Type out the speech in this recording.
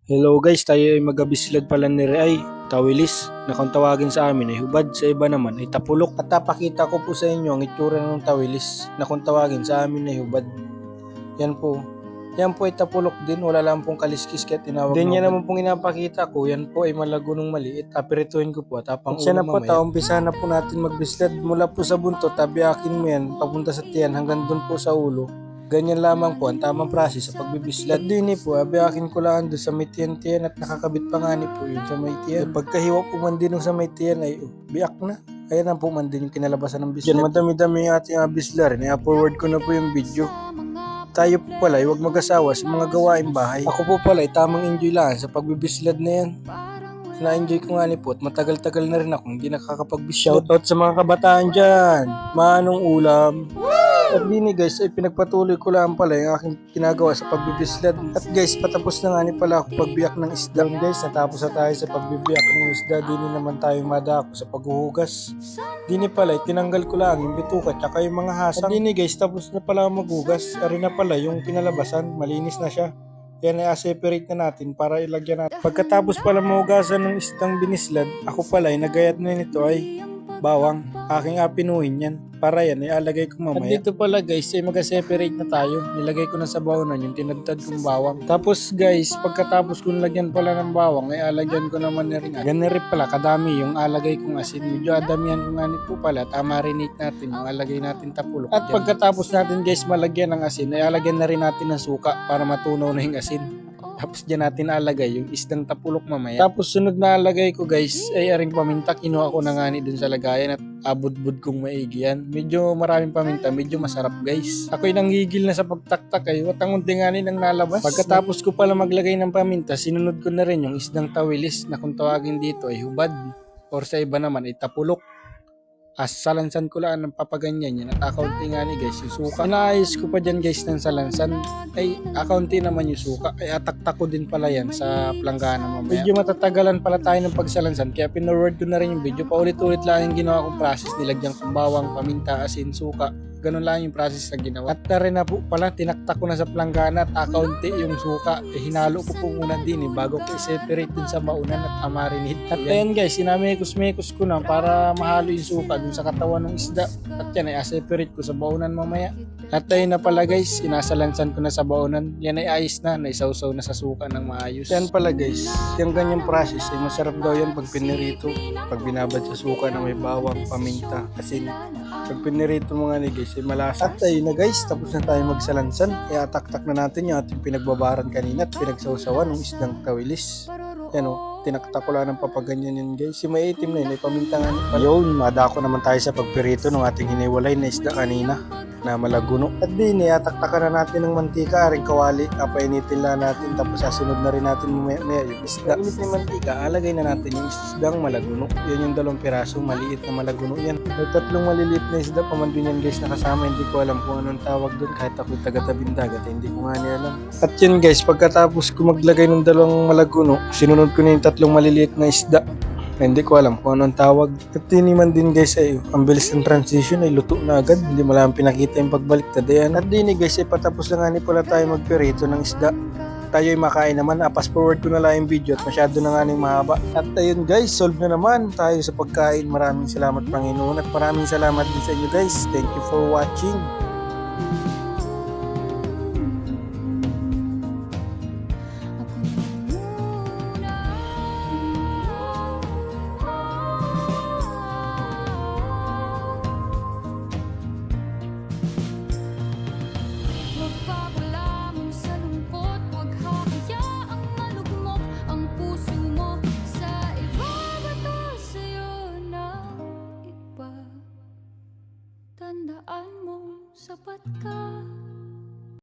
Hello guys, tayo ay magabislad pala ni Ray, tawilis, na kung tawagin sa amin ay hubad, sa iba naman ay tapulok. At napakita ko po sa inyo ang itsura ng tawilis, na kung tawagin sa amin ay hubad. Yan po. Yan po ay tapulok din, wala lang pong kaliskis kaya tinawag na hubad. Yan naman pong inapakita ko, yan po ay malagunong maliit. Apirituhin ko po at apang ulo mamaya. Umpisa na po natin magbislad mula po sa buntot, tabiakin mo yan, papunta sa tiyan hanggang dun po sa ulo. Ganyan lamang po ang tamang process sa pagbibislad. At din po, abiyakin ko lang doon sa may tiyan at nakakabit pa nga po yun sa may tiyan. Pagkahiwa po man din sa may tiyan ay biyak na. Ayan na po man din yung kinalabasan ng bislad. Yan, madami-dami yung ating bislar. I-forward ko na po yung video. Tayo po pala ay huwag mag-asawa sa mga gawaing bahay. Ako po pala ay tamang enjoy lang sa pagbibislad na yan. Na-enjoy ko nga po at matagal-tagal na rin ako hindi nakakapag-bislad. Shoutout sa mga kabataan dyan. Manong ulam. At dini guys ay pinagpatuloy ko lang pala yung aking ginagawa sa pagbibislad. At guys patapos na nga pala ako pagbiyak ng isda. Guys natapos na tayo sa pagbibiyak ng isda. Dini naman tayo madako sa paghuhugas. Dini pala tinanggal ko lang yung bituka tsaka yung mga hasang. At dini guys tapos na pala maghugas. Ari na pala yung pinalabasan, malinis na siya. Yan ay separate na natin para ilagyan natin. Pagkatapos pala mahugasan ng isdang binislad, ako pala ay nagayat na nito ay bawang. Aking pinuhin yan. Para yan ay alagay ko mamaya. At dito pala guys ay mag-separate na tayo. Nilagay ko na sa bawonan yung tinadtad kong bawang. Tapos guys, pagkatapos kong lagyan pala ng bawang ay alagyan ko naman na rin. Ganun rin pala kadami yung alagay kong asin. Medyo adamihan ko nga po pala. Marinate natin yung alagay natin tapulok. At pagkatapos natin guys malagyan ng asin ay alagyan na rin natin ng suka para matunaw na yung asin. Tapos dyan natin alagay yung isdang tapulok mamaya. Tapos sunod na alagay ko guys ay aring paminta. Kinuha ko na nga dun sa lagayan at abud-bud kong maigi yan. Medyo maraming paminta, medyo masarap guys. Ako'y nanggigil na sa pagtaktak ay watang unti nga ang nalabas. Pagkatapos ko pala maglagay ng paminta, sinunod ko na rin yung isdang tawilis na kung tawagin dito ay hubad. Or sa iba naman ay tapulok. Salansan ko lang ng papaganyan yan at accounting nga guys yung suka. Inaayos ko pa dyan guys ng salansan ay accounting naman yung suka ay ataktak ko din pala yan sa planggana mamaya. Medyo matatagalan pala tayo ng pagsalansan kaya pinoward ko na rin yung video. Paulit-ulit lang yung ginawa kong process, nilagyan kong bawang, paminta, asin, suka. Ganun lang yung process na ginawa. At na rin na po pala, tinaktak ko na sa planggana at akaunti yung suka. Hinalo ko po muna din bago ko i-separate dun sa baunan at amarinate. At ayan guys, sinamekos-mekos ko na para mahalo yung suka dun sa katawan ng isda. At yan ay separate ko sa baunan mamaya. At ayun na pala guys, inasalansan ko na sa baunan. Yan ay ayos na, naisawsaw na sa suka ng maayos. Yan pala guys, yung ganyang process ay masarap daw yan pag pinirito. Pag binabad sa suka na may bawang, paminta, asin. Pag pinirito mo nga guys, ay malasa. At ayun na guys, tapos na tayo magsalansan. Kaya taktak na natin yung ating pinagbabaran kanina at pinagsawsawan ng isdang tawilis. Yan tinaktak ko lang ng papaganyan yan guys. Si may itim na yun, ay paminta nga niya. Yun, madako naman tayo sa pagpirito ng ating hiniwalay na isda kanina na malaguno. At din, taktakan na natin ng mantika, aring kawali, painitin lang natin, tapos sasunod na rin natin maya yung isda. Init ng mantika, alagay na natin yung isdang malaguno. Yan yung 2 piraso, maliit na malaguno yan. May 3 maliliit na isda, pamandun yan guys nakasama, hindi ko alam kung anong tawag doon, kahit ako'y taga-tabing dagat, hindi ko nga niya alam. At yun guys, pagkatapos ko maglagay ng 2 malaguno, sinunod ko na yung 3 maliliit na isda. Hindi ko alam kung anong tawag. At tiniman din guys ay ang bilis ng transition ay luto na agad. Hindi mo lang pinakita yung pagbaliktad. Ayan. At dini guys ay patapos lang nga pala tayo magperito ng isda. Tayo ay makain naman. Pass forward ko na lang yung video at masyado na nga mahaba. At ayun guys, solve na naman tayo sa pagkain. Maraming salamat Panginoon at maraming salamat din sa inyo guys. Thank you for watching. Magpapalamon sa lungkot, wag hakayaang malugmok ang puso mo sa iba. Bato sa'yo na iba. Tandaan mo, sapat ka.